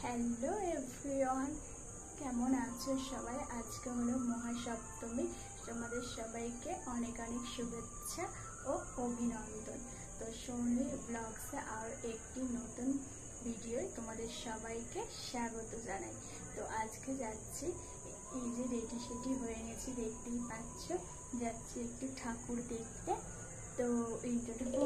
Hello everyone, কেমন আছো সবাই? আজকে হলো মহাসপ্তমী। তোমাদের সবাইকে অনেক অনেক শুভেচ্ছা ও অভিনন্দন। তো সোনি ব্লগসে আর একটি নতুন ভিডিও তোমাদের সবাইকে স্বাগত জানাই। তো আজকে যাচ্ছি, এই যে রেডি সেটি হয়ে গেছি, দেখতেই পাচ্ছ, যাচ্ছি একটু ঠাকুর দেখতে। তো ইন্টারভিউ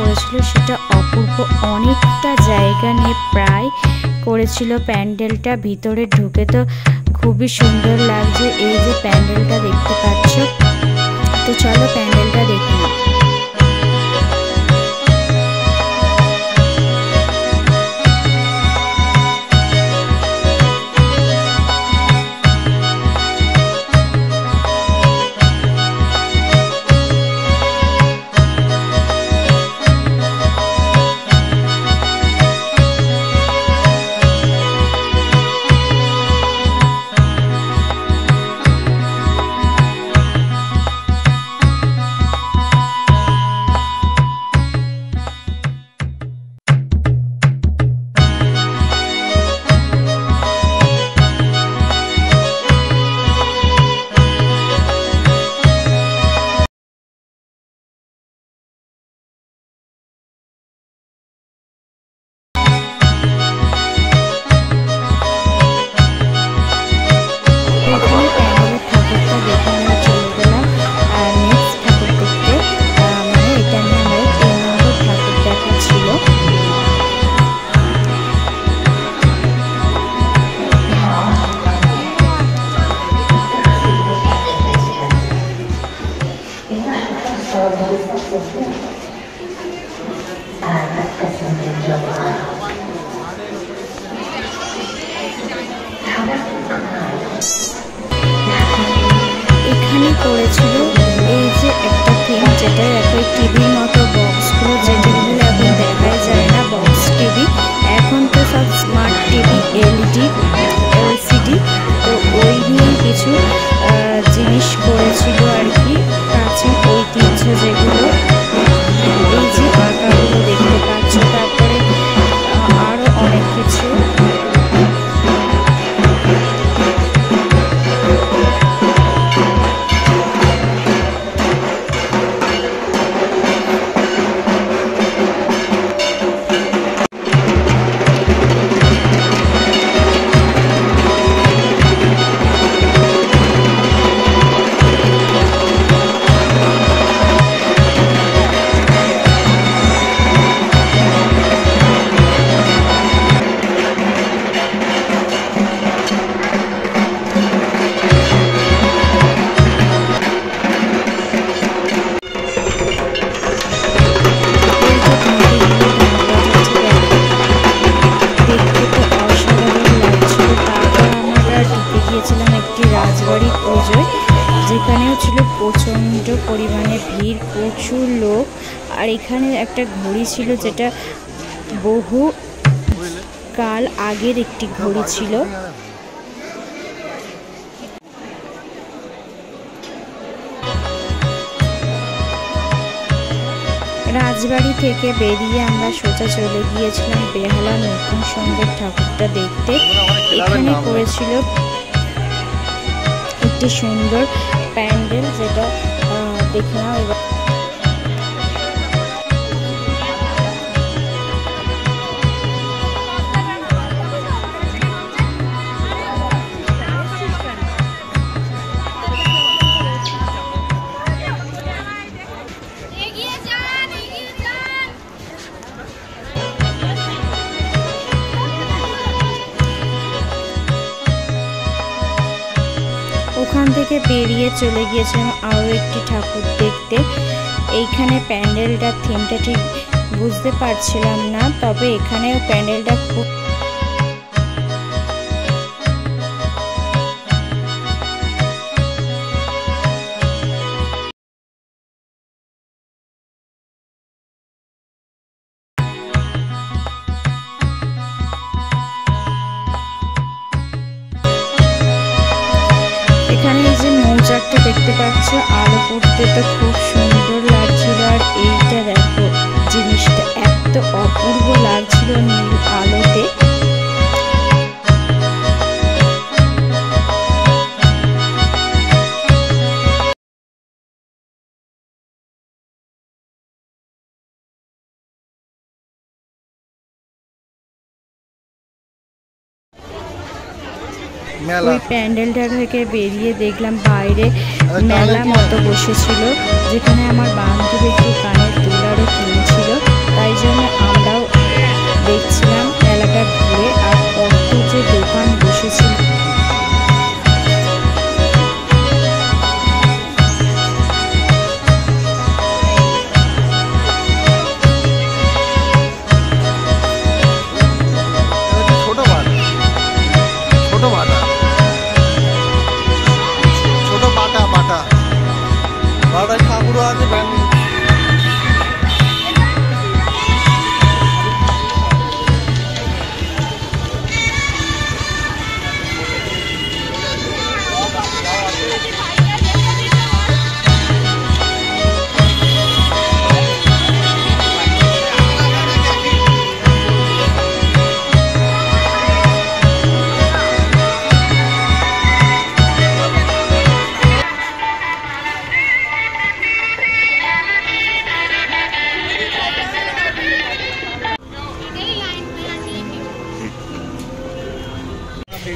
করেছিল সেটা অপূর্ব, অনেকটা জায়গা নিয়ে প্রায় করেছিল প্যান্ডেলটা। ভিতরে ঢুকে তো খুবই সুন্দর লাগছে, এই যে প্যান্ডেলটা দেখতে পাচ্ছ। তো চলো প্যান্ডেলটা দেখে নাও। এখানে করেছিল এই যে একটা থিম, যেটা এখন টিভির মতো বক্সগুলো, যেগুলো এখন দেখা যায় না বক্স টিভি, এখন তো সব স্মার্ট টিভি, এলইডি, এলসিডি। তো ওই নিয়ে কিছু জিনিস করেছিল আর কি, প্রাচীন ঐতিহ্য যেগুলো, এই যে আঁকাগুলো দেখতে পাচ্ছ, তারপরে আরও অনেক কিছু। যেখানেও ছিল প্রচণ্ড পরিমাণে ভিড়, প্রচুর লোক। আর এখানে একটা ঘড়ি ছিল, যেটা বহু কাল আগের একটি ঘড়ি ছিল। রাজবাড়ি থেকে বেরিয়ে আমরা সোজা চলে গিয়েছিলাম বেহালা নতুন সন্ধ্যের ঠাকুরটা দেখতে। এখানে করেছিল একটি সুন্দর প্যান্ডেল, যেটা দেখে নাও এবার। থেকে বেরিয়ে চলে গিয়েছিলাম আরও একটি ঠাকুর দেখতে। এইখানে প্যান্ডেলটার থিমটা ঠিক বুঝতে পারছিলাম না, তবে এখানেও প্যান্ডেলটা খুব এখানে এই যে মৌচাকটা দেখতে পাচ্ছ, আলো পড়তে তো খুব সুন্দর লাগছিল। আর এইটা দেখো, জিনিসটা এত অপূর্ব লাগছিল নীল আলোতে। ওই প্যান্ডেলটা থেকে বেরিয়ে দেখলাম বাইরে মেলা মতো বসেছিল, যেখানে আমার বান্ধবী একটু কানের দুলারও কিনছিল। তাই জন্য আমরাও দেখছিলাম মেলাটা ঘুরে। আর কত যে দোকান বসেছিল, ঠাকুরও আছে।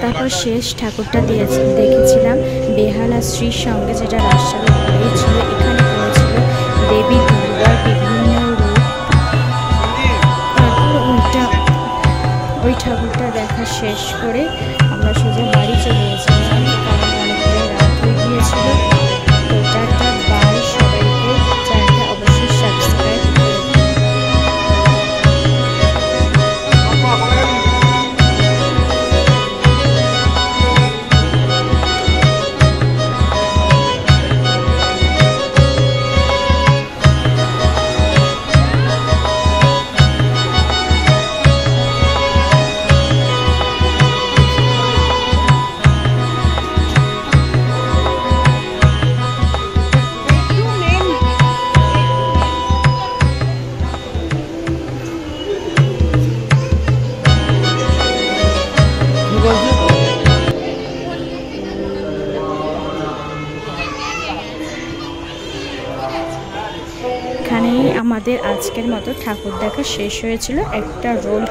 তারপর শেষ ঠাকুরটা দেখেছিলাম বেহালা শ্রীর সঙ্গে, যেটা রাজশাহী ছিল। এখানে করেছিল দেবী দুর্গার বিভিন্ন রূপ। তারপর ওই ঠাকুরটা দেখা শেষ করে আমরা সোজা বাড়ি চলে গেছিলাম, কারণ অনেকটাই রাত হয়ে গিয়েছিল। তো টাটা বাই সবাইকে। চ্যানেলটা অবশ্যই সাবস্ক্রাইব করুন। এখানেই আমাদের আজকের মতো ঠাকুর দেখা শেষ হয়েছিল। একটা রোল